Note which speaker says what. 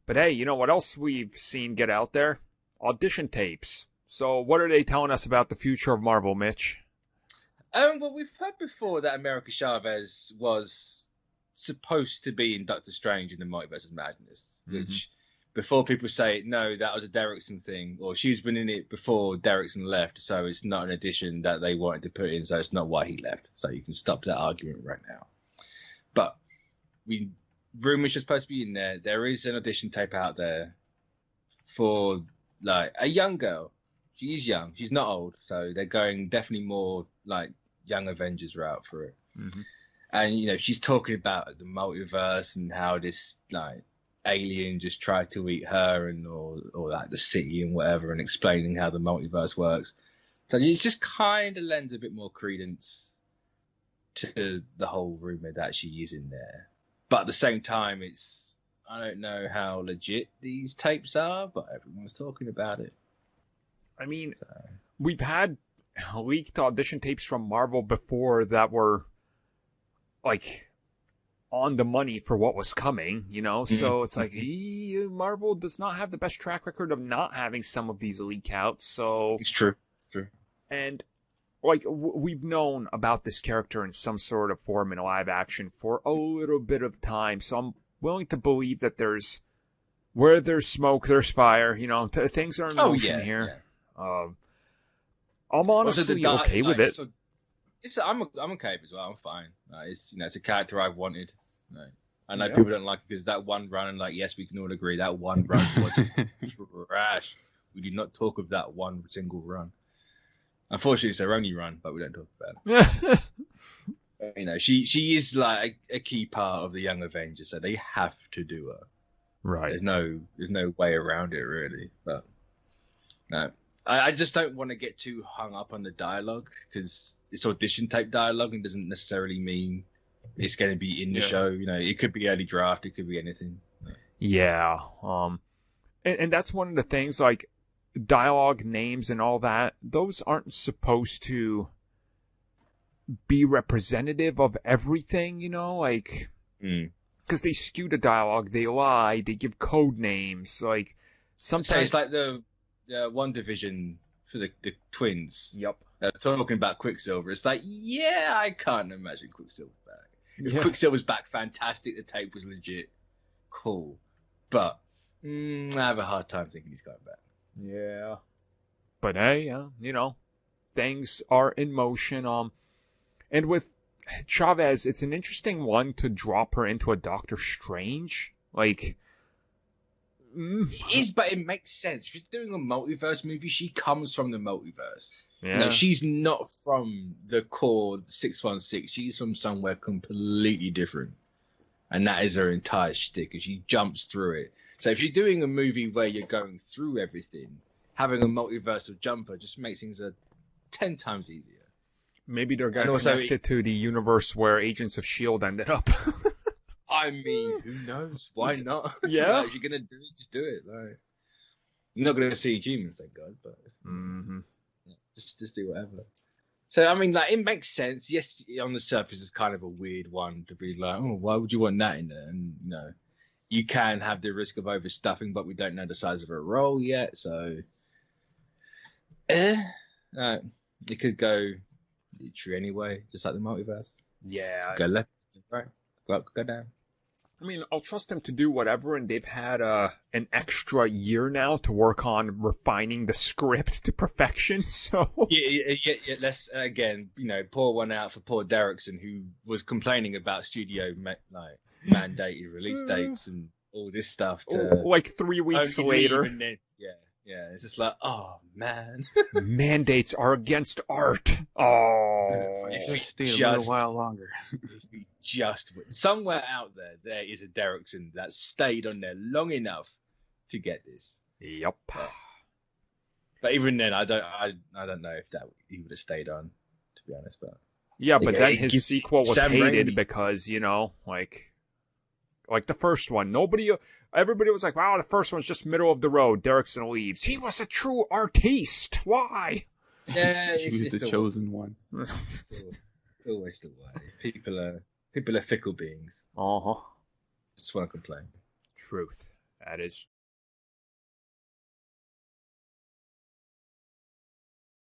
Speaker 1: But hey, you know what else we've seen get out there? Audition tapes. So what are they telling us about the future of Marvel, Mitch?
Speaker 2: Well, we've heard before that America Chavez was supposed to be in Doctor Strange in the Multiverse of Madness, which before people say, no, that was a Derrickson thing, or she's been in it before Derrickson left, so it's not an addition that they wanted to put in, so it's not why he left. So you can stop that argument right now. But rumors are supposed to be in there. There is an audition tape out there for like a young girl. She is young. She's not old, so they're going definitely more like young Avengers route for it. And she's talking about the multiverse and how this like alien just tried to eat her and or like the city and whatever, and explaining how the multiverse works. So it just kind of lends a bit more credence to the whole rumor that she is in there. But at the same time, I don't know how legit these tapes are, but everyone's talking about it.
Speaker 1: I mean, we've had leaked audition tapes from Marvel before that were like on the money for what was coming, so it's like Marvel does not have the best track record of not having some of these leak outs. So
Speaker 2: it's true.
Speaker 1: And like we've known about this character in some sort of form in live action for a little bit of time, so I'm willing to believe that where there's smoke, there's fire. Things are in motion here. Yeah. I'm honestly okay with it.
Speaker 2: I'm okay with it as well. I'm fine. It's a character I've wanted. I know people don't like it because that one run, and yes, we can all agree that one run was trash. We do not talk of that one single run. Unfortunately, it's their only run, but we don't talk about it. She is like a key part of the Young Avengers, so they have to do her.
Speaker 1: Right.
Speaker 2: There's no way around it, really. But no, I just don't want to get too hung up on the dialogue because it's audition tape dialogue and doesn't necessarily mean it's going to be in the show. It could be early draft, it could be anything.
Speaker 1: Yeah. And that's one of the things, like dialogue, names, and all that. Those aren't supposed to be representative of everything, because they skew the dialogue, they lie, they give code names, like sometimes.
Speaker 2: So it's like the One Division for the twins.
Speaker 1: Yep.
Speaker 2: Talking about Quicksilver, it's like, I can't imagine Quicksilver back. If Quicksilver's back, fantastic. The tape was legit, cool, but I have a hard time thinking he's going back.
Speaker 1: Yeah, but hey, things are in motion. And with Chavez, it's an interesting one to drop her into a Doctor Strange. Like,
Speaker 2: it is, but it makes sense. If you're doing a multiverse movie, she comes from the multiverse.
Speaker 1: Yeah.
Speaker 2: No, she's not from the core 616. She's from somewhere completely different. And that is her entire shtick, and she jumps through it. So if you're doing a movie where you're going through everything, having a multiversal jumper just makes things 10 times easier.
Speaker 1: Maybe they're going to connect it to the universe where Agents of S.H.I.E.L.D. ended up.
Speaker 2: I mean, who knows? Why not?
Speaker 1: Yeah.
Speaker 2: If you're going to do it, just do it. Like, you're not going to see humans, thank God. But just do whatever. So, I mean, like, it makes sense. Yes, on the surface, it's kind of a weird one to be like, oh, why would you want that in there? And, you can have the risk of overstuffing, but we don't know the size of her role yet. So, it could go true anyway, just like the multiverse.
Speaker 1: Yeah.
Speaker 2: Go left, right, go up, go down.
Speaker 1: I mean, I'll trust them to do whatever, and they've had an extra year now to work on refining the script to perfection, so...
Speaker 2: Yeah, let's, again, pour one out for poor Derrickson, who was complaining about studio, mandated release dates and all this stuff.
Speaker 1: Like 3 weeks later.
Speaker 2: Yeah, it's just like, oh, man.
Speaker 1: Mandates are against art. Oh.
Speaker 3: If we stay a little while longer.
Speaker 2: If we somewhere out there is a Derrickson that stayed on there long enough to get this.
Speaker 1: Yep.
Speaker 2: But even then, I don't know if he would have stayed on, to be honest. But
Speaker 1: yeah, but then his sequel was hated because, like the first one, everybody was like, wow, the first one's just middle of the road. Derrickson leaves. He was a true artiste. Why?
Speaker 2: Yeah,
Speaker 3: he was the chosen one.
Speaker 2: Always the way. People are fickle beings.
Speaker 1: Uh-huh.
Speaker 2: Just want to complain.
Speaker 1: Truth. That is